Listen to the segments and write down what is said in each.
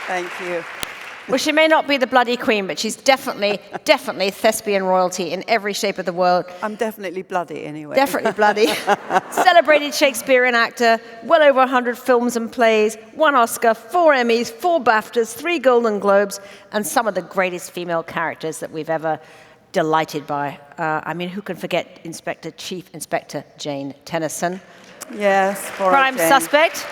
Thank you. Well, she may not be the bloody queen, but she's definitely thespian royalty in every shape of the world. I'm definitely bloody anyway. Definitely bloody. Celebrated Shakespearean actor, well over 100 films and plays, 1 Oscar, 4 Emmys, 4 BAFTAs, 3 Golden Globes, and some of the greatest female characters that we've ever delighted by. I mean, who can forget Chief Inspector Jane Tennyson? Yes, poor old Prime Jane. suspect.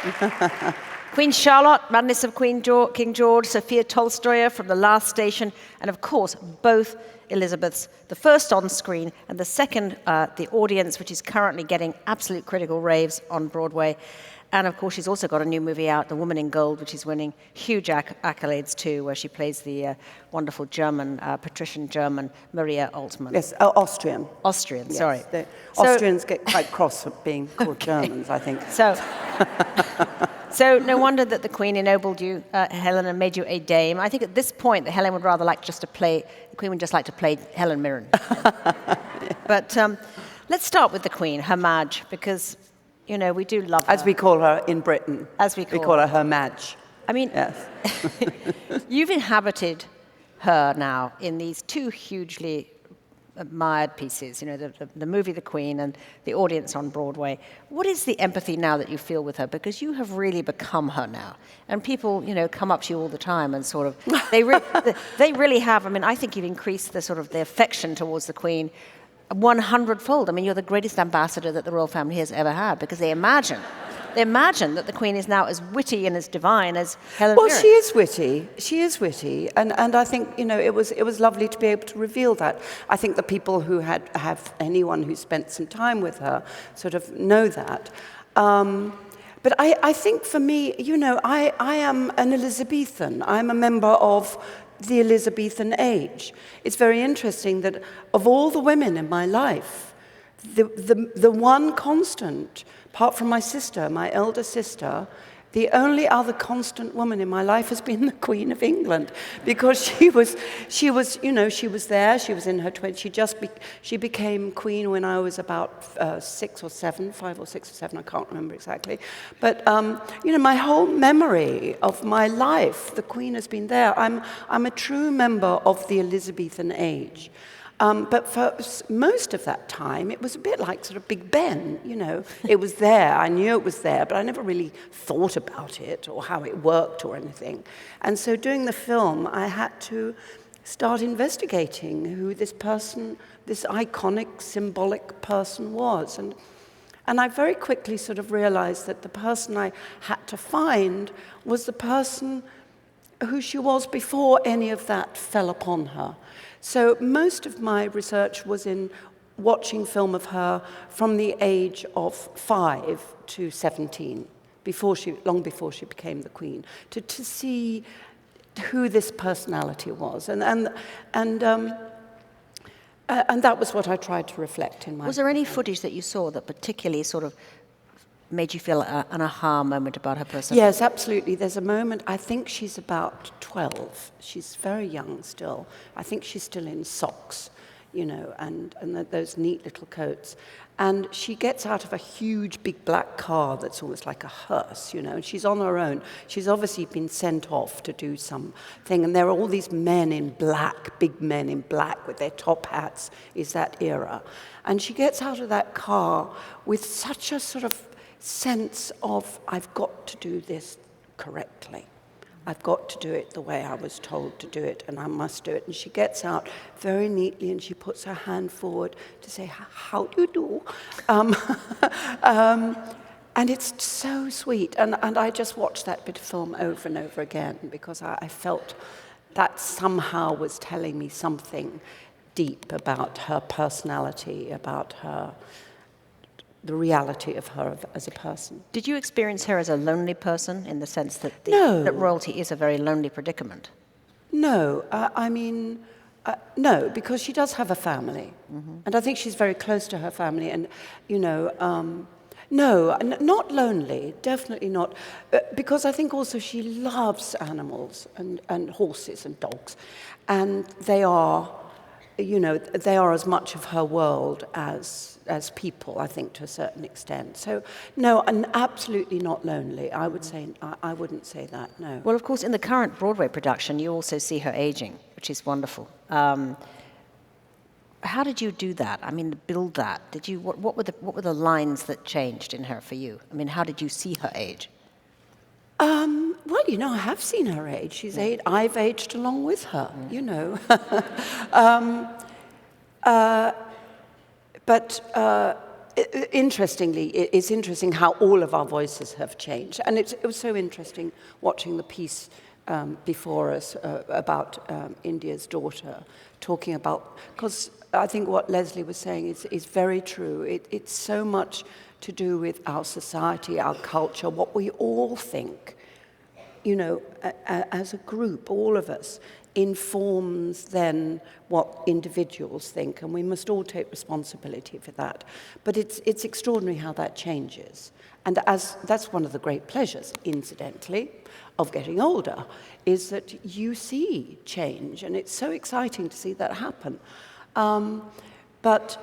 Queen Charlotte, Madness of King George, Sophia Tolstoy from The Last Station, and of course, both Elizabeths, the first on screen and the second, the audience, which is currently getting absolute critical raves on Broadway. And of course, she's also got a new movie out, The Woman in Gold, which is winning huge accolades too, where she plays the wonderful patrician German, Maria Altmann. Yes, Austrian. Austrian, Yes, sorry. Austrians get quite cross at being called Germans, I think. So no wonder that the Queen ennobled you, Helen, and made you a dame. I think at this point that Helen would rather like just to play, the Queen would just like to play Helen Mirren. But let's start with the Queen, Her Madge, because, you know, we do love her. As we call her in Britain. As we call her Her Madge. I mean, yes. You've inhabited her now in these 2 hugely admired pieces, you know, the movie The Queen and the audience on Broadway. What is the empathy now that you feel with her? Because you have really become her now. And people, you know, come up to you all the time and sort of, they really have, I mean, I think you've increased the affection towards the Queen 100-fold. I mean, you're the greatest ambassador that the royal family has ever had, because they imagine that the Queen is now as witty and as divine as Helen Mirren. Well, she is witty, and I think, you know, it was lovely to be able to reveal that. I think the people who have anyone who spent some time with her sort of know that. But I think for me, you know, I am an Elizabethan. I'm a member of the Elizabethan age. It's very interesting that of all the women in my life, the one constant, apart from my sister, my elder sister, the only other constant woman in my life has been the Queen of England, because she was, you know, she was there. She was in her 20s. She became queen when I was about 6 or 7, 5 or 6 or 7. I can't remember exactly. But you know, my whole memory of my life, the Queen has been there. I'm a true member of the Elizabethan age. But for most of that time, it was a bit like sort of Big Ben, you know. It was there, I knew it was there, but I never really thought about it or how it worked or anything. And so doing the film, I had to start investigating who this person, this iconic, symbolic person was. And I very quickly sort of realized that the person I had to find was the person who she was before any of that fell upon her. So most of my research was in watching film of her from the age of 5 to 17, long before she became the Queen, to see who this personality was. And that was what I tried to reflect in my... Was there any footage that you saw that particularly sort of made you feel an aha moment about her personality? Yes, absolutely. There's a moment, I think she's about 12. She's very young still. I think she's still in socks, you know, and those neat little coats. And she gets out of a huge, big black car that's almost like a hearse, you know, and she's on her own. She's obviously been sent off to do something, and there are all these men in black, big men in black with their top hats, is that era. And she gets out of that car with such a sort of sense of, I've got to do this correctly. I've got to do it the way I was told to do it, and I must do it. And she gets out very neatly, and she puts her hand forward to say, how do you do? And it's so sweet. And I just watched that bit of film over and over again, because I felt that somehow was telling me something deep about her personality, about the reality of her as a person. Did you experience her as a lonely person, in the sense that No. that royalty is a very lonely predicament? No, no, because she does have a family, and I think she's very close to her family. And you know, no, not lonely, definitely not, because I think also she loves animals and horses and dogs, and they are you know, they are as much of her world as people, I think, to a certain extent. So, no, and absolutely not lonely. I would say, I wouldn't say that, no. Well, of course, in the current Broadway production, you also see her aging, which is wonderful. How did you do that? I mean, build that. Did you? What were the lines that changed in her for you? I mean, how did you see her age? Well, you know, I have seen her age. She's aged. I've aged along with her, you know. Interestingly, it's interesting how all of our voices have changed. And it was so interesting watching the piece before us about India's daughter, talking about, because I think what Leslie was saying is very true. It's so much to do with our society, our culture, what we all think, you know, as a group, all of us, informs then what individuals think, and we must all take responsibility for that. But it's extraordinary how that changes. And that's one of the great pleasures, incidentally, of getting older, is that you see change, and it's so exciting to see that happen. But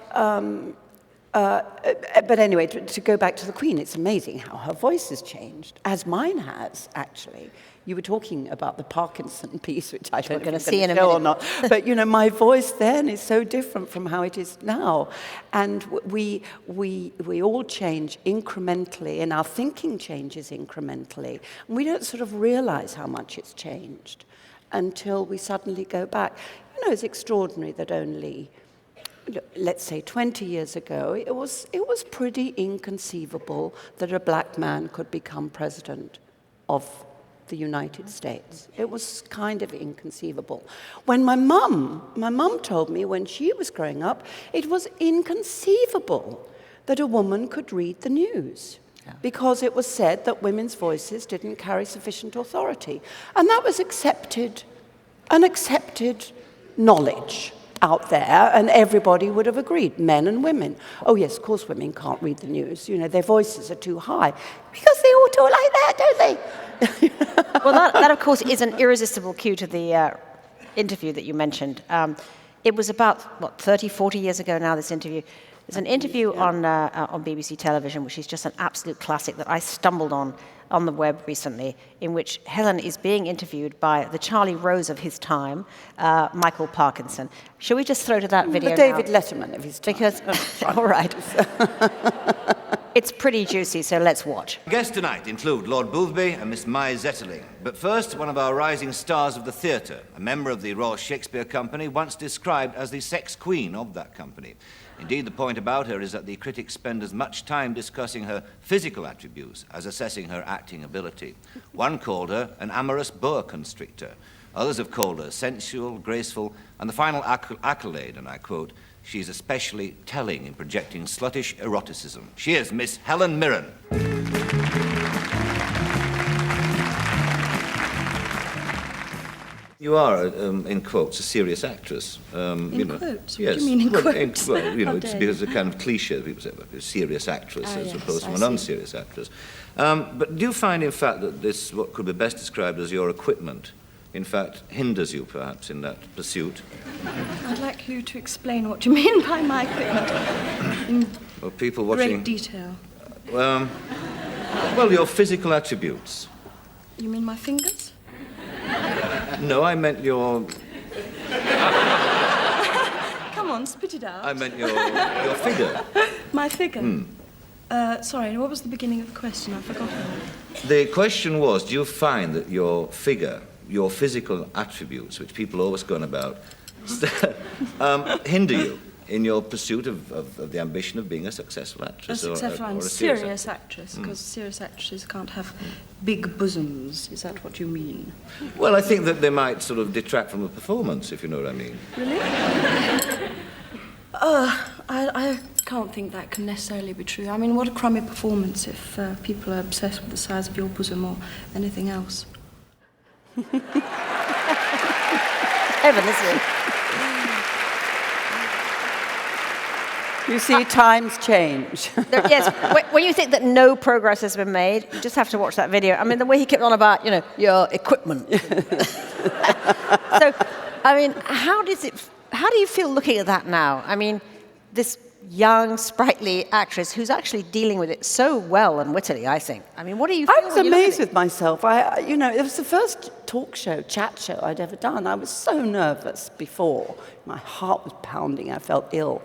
anyway, to go back to the Queen, it's amazing how her voice has changed, as mine has, actually. You were talking about the Parkinson piece, which I don't know if you're going to show or not. But, you know, my voice then is so different from how it is now. And we all change incrementally, and our thinking changes incrementally. And we don't sort of realize how much it's changed until we suddenly go back. You know, it's extraordinary that only, let's say 20 years ago, it was pretty inconceivable that a black man could become president of the United States. It was kind of inconceivable. When my mum told me when she was growing up, it was inconceivable that a woman could read the news, because it was said that women's voices didn't carry sufficient authority. And that was accepted knowledge out there, and everybody would have agreed, men and women. Oh yes, of course women can't read the news. You know, their voices are too high. Because they all talk like that, don't they? Well, that of course is an irresistible cue to the interview that you mentioned. It was about, 30, 40 years ago now, this interview. There's an interview on BBC television, which is just an absolute classic that I stumbled on the web recently, in which Helen is being interviewed by the Charlie Rose of his time, Michael Parkinson. Shall we just throw to that video The David now? Letterman of his time. Because, all right. It's pretty juicy, so let's watch. Guests tonight include Lord Boothby and Miss Mai Zetterling. But first, one of our rising stars of the theatre, a member of the Royal Shakespeare Company, once described as the sex queen of that company. Indeed, the point about her is that the critics spend as much time discussing her physical attributes as assessing her acting ability. One called her an amorous boa constrictor. Others have called her sensual, graceful, and the final accolade, and I quote, "She's especially telling in projecting sluttish eroticism." She is Miss Helen Mirren. You are, in quotes, a serious actress. In quotes? Yes. What do you mean in quotes? Well, you know, How it's dare because you. it's a kind of cliche. People say, well, a serious actress as yes, opposed to I an see. unserious actress. But do you find, in fact, that this, what could be best described as your equipment, in fact, hinders you, perhaps, in that pursuit? I'd like you to explain what you mean by my equipment in Well, people watching... great detail. Well, your physical attributes. You mean my fingers? No, I meant your... Come on, spit it out. I meant your figure. My figure? Sorry, what was the beginning of the question? I've forgotten. The question was, do you find that your figure, your physical attributes, which people always go on about, hinder you in your pursuit of the ambition of being a successful actress? A successful or and a serious actress, because serious actresses can't have big bosoms. Is that what you mean? Well, I think that they might sort of detract from the performance, if you know what I mean. Really? I can't think that can necessarily be true. I mean, what a crummy performance if people are obsessed with the size of your bosom or anything else. Evan, listen. You see, times change. Yes, when you think that no progress has been made, you just have to watch that video. I mean, the way he kept on about, you know, your equipment. So, I mean, how how do you feel looking at that now? I mean, this young, sprightly actress who's actually dealing with it so well and wittily, I think. I mean, what do you feel I was when you look at amazed it? with myself. It was the first chat show I'd ever done. I was so nervous before. My heart was pounding. I felt ill.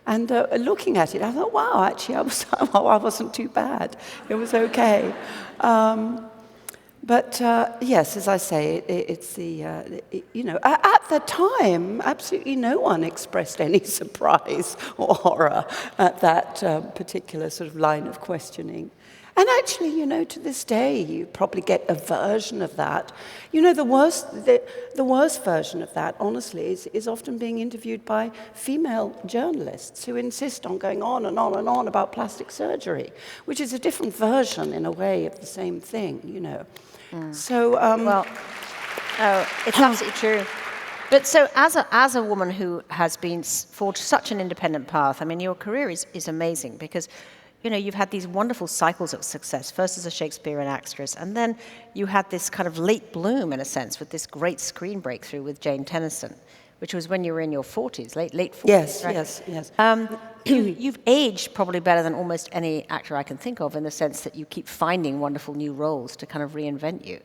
And looking at it, I thought, wow, actually, I wasn't too bad. It was okay. But yes, as I say, it's at the time, absolutely no one expressed any surprise or horror at that particular sort of line of questioning. And actually, to this day, you probably get a version of that. The worst version of that, honestly, is often being interviewed by female journalists who insist on going on and on and on about plastic surgery, which is a different version, in a way, of the same thing, So, it's absolutely true. But so as a woman who has been forged such an independent path, I mean, your career is amazing because, you've had these wonderful cycles of success, first as a Shakespearean actress, and then you had this kind of late bloom, in a sense, with this great screen breakthrough with Jane Tennyson, which was when you were in your 40s, late 40s, yes, right? yes. You've aged probably better than almost any actor I can think of, in the sense that you keep finding wonderful new roles to kind of reinvent you.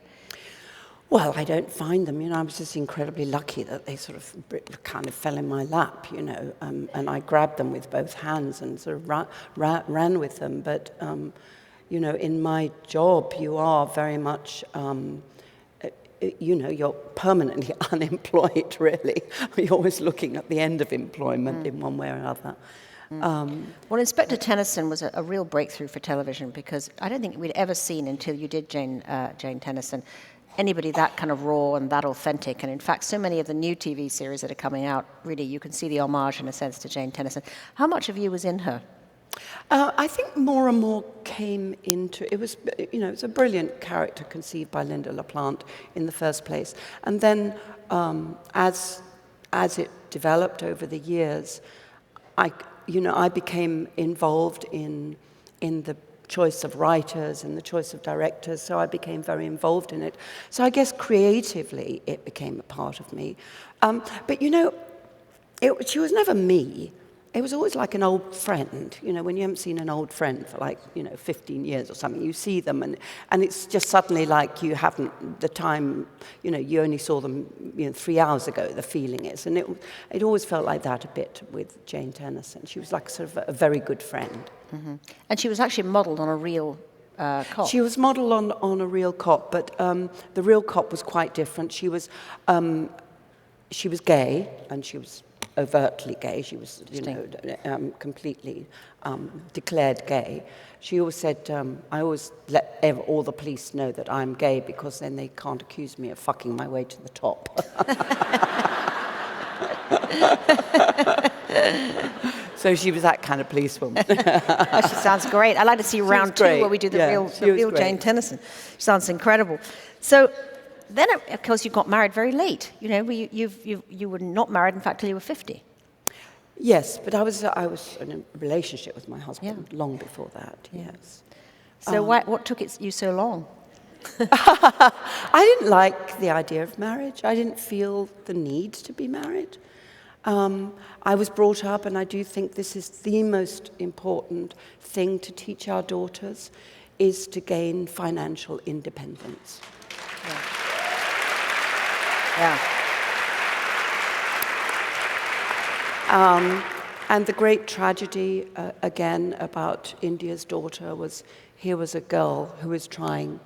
Well, I don't find them. I was just incredibly lucky that they sort of kind of fell in my lap, and I grabbed them with both hands and sort of ran with them. But, in my job, you are very much, you're permanently unemployed, really. You're always looking at the end of employment in one way or another. Well, Inspector Tennyson was a real breakthrough for television, because I don't think we'd ever seen, until you did Jane Tennyson, anybody that kind of raw and that authentic. And in fact, so many of the new TV series that are coming out, really, you can see the homage, in a sense, to Jane Tennyson. How much of you was in her? I think more and more came into it. Was it's a brilliant character conceived by Linda LaPlante in the first place, and then as it developed over the years, I became involved in the choice of writers and the choice of directors, so I became very involved in it. So I guess creatively it became a part of me. But she was never me. It was always like an old friend. When you haven't seen an old friend for 15 years or something, you see them and it's just suddenly like you haven't, the time, you only saw them 3 hours ago, the feeling is. And it always felt like that a bit with Jane Tennyson. She was like sort of a very good friend. Mm-hmm. And she was actually modelled on a real cop. She was modelled on a real cop, but the real cop was quite different. She was gay, and she was overtly gay. She was, completely declared gay. She always said, I always let all the police know that I'm gay, because then they can't accuse me of fucking my way to the top. So she was that kind of policewoman. Oh, she sounds great. I'd like to see round 2 where we do the real great. Jane Tennyson. She sounds incredible. So then, of course, you got married very late. You were not married, in fact, till you were 50. Yes, but I was in a relationship with my husband long before that, yes. So what took you so long? I didn't like the idea of marriage. I didn't feel the need to be married. I was brought up, and I do think this is the most important thing to teach our daughters, is to gain financial independence. Yeah. And the great tragedy, again, about India's daughter was, here was a girl who was trying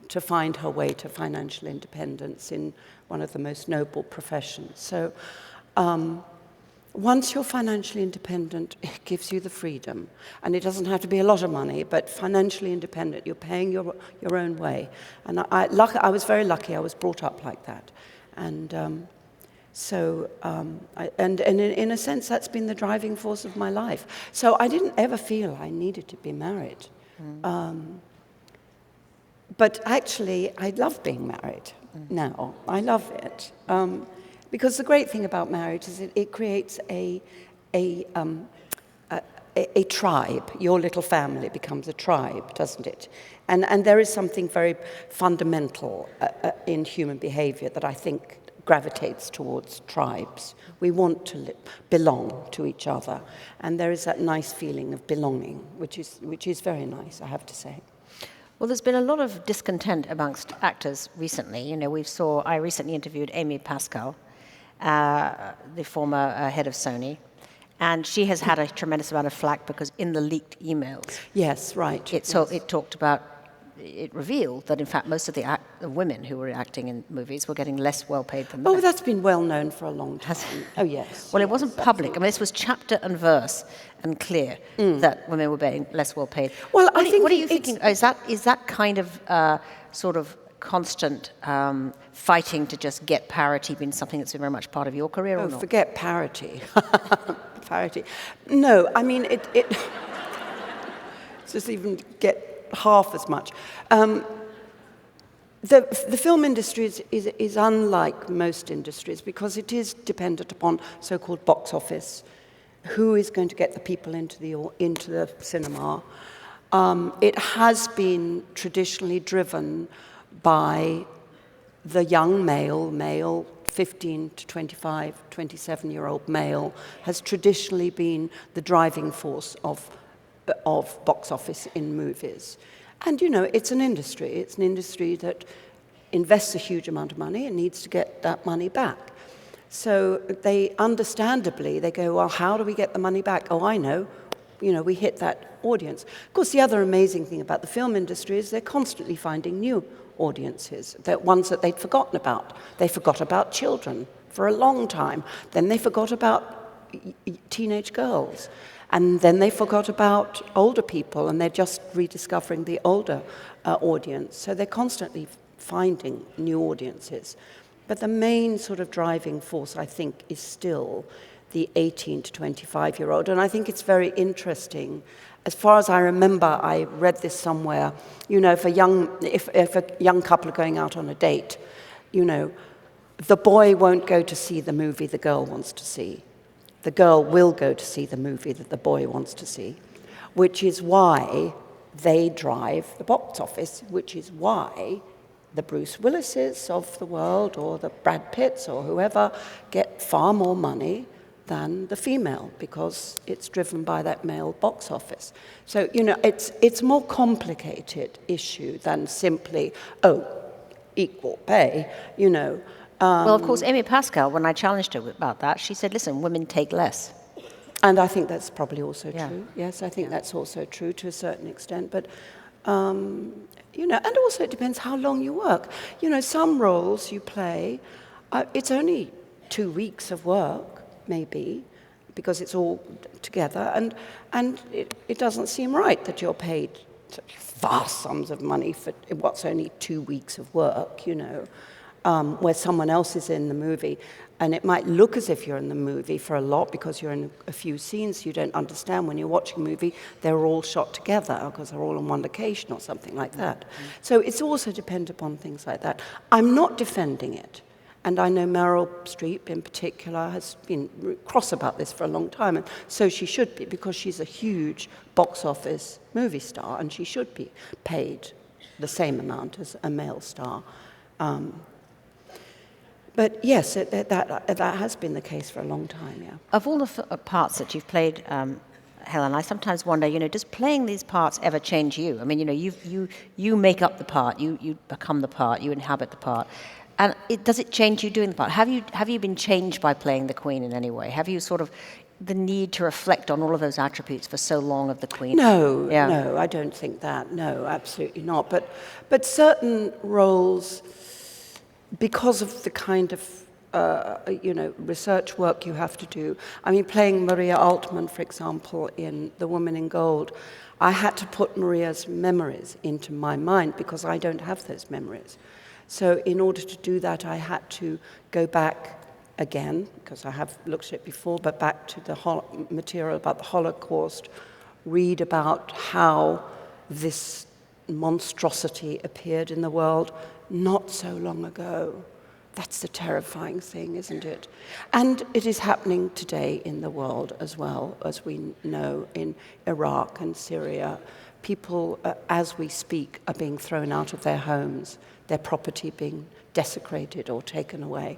to find her way to financial independence in one of the most noble professions. So once you're financially independent, it gives you the freedom. And it doesn't have to be a lot of money, but financially independent, you're paying your own way. And I was very lucky. I was brought up like that. And in a sense, that's been the driving force of my life. So I didn't ever feel I needed to be married. But actually, I love being married now. I love it. Because the great thing about marriage is it creates a tribe. Your little family becomes a tribe, doesn't it? And there is something very fundamental in human behavior that I think gravitates towards tribes. We want to belong to each other, and there is that nice feeling of belonging, which is very nice, I have to say. Well, there's been a lot of discontent amongst actors recently. You know, I recently interviewed Amy Pascal, the former head of Sony, and she has had a tremendous amount of flack because in the leaked emails, Yes, right. it talked about, it revealed that in fact most of the women who were acting in movies were getting less well paid than men. Oh, that's been well known for a long time. Oh, yes. Well, it wasn't public. I mean, this was chapter and verse and clear that women were being less well paid. Well, I think what are you thinking? Is that kind of sort of constant fighting to just get parity been something that's been very much part of your career or not? Forget parity. Parity. No, I mean, it just even get half as much. The film industry is unlike most industries because it is dependent upon so-called box office. Who is going to get the people into the cinema? It has been traditionally driven by the young male, 15 to 25, 27-year-old male, has traditionally been the driving force of box office in movies. And, you know, it's an industry. It's an industry that invests a huge amount of money and needs to get that money back. So they understandably, they go, well, how do we get the money back? Oh, I know. You know, we hit that audience. Of course, the other amazing thing about the film industry is they're constantly finding new audiences, ones that they'd forgotten about. They forgot about children for a long time. Then they forgot about teenage girls. And then they forgot about older people, and they're just rediscovering the older audience. So they're constantly finding new audiences. But the main sort of driving force, I think, is still the 18 to 25-year-old. And I think it's very interesting. As far as I remember, I read this somewhere, you know, if a young couple are going out on a date, you know, the boy won't go to see the movie the girl wants to see. The girl will go to see the movie that the boy wants to see, which is why they drive the box office, which is why the Bruce Willises of the world or the Brad Pitts or whoever get far more money than the female because it's driven by that male box office. So, you know, it's a more complicated issue than simply, equal pay, you know. Well, of course, Amy Pascal, when I challenged her about that, she said, listen, women take less. And I think that's probably also true. Yes, I think that's also true to a certain extent. But, you know, and also it depends how long you work. You know, some roles you play, it's only 2 weeks of work, maybe, because it's all together. And it doesn't seem right that you're paid such vast sums of money for what's only 2 weeks of work, you know. Where someone else is in the movie, and it might look as if you're in the movie for a lot because you're in a few scenes you don't understand. When you're watching a movie, they're all shot together because they're all on one location or something like that. So it's also dependent upon things like that. I'm not defending it, and I know Meryl Streep in particular has been cross about this for a long time, and so she should be because she's a huge box office movie star, and she should be paid the same amount as a male star. But yes, that has been the case for a long time, yeah. Of all the parts that you've played, Helen, I sometimes wonder, you know, does playing these parts ever change you? I mean, you know, you make up the part, you become the part, you inhabit the part. And does it change you doing the part? Have you been changed by playing the Queen in any way? Have you sort of the need to reflect on all of those attributes for so long of the Queen? No, no, I don't think that. No, absolutely not. But certain roles, because of the kind of you know, research work you have to do. I mean, playing Maria Altman, for example, in The Woman in Gold, I had to put Maria's memories into my mind because I don't have those memories. So in order to do that, I had to go back again, because I have looked at it before, but back to the material about the Holocaust, read about how this monstrosity appeared in the world not so long ago. That's the terrifying thing, isn't it? And it is happening today in the world as well, as we know, in Iraq and Syria. People, as we speak, are being thrown out of their homes, their property being desecrated or taken away.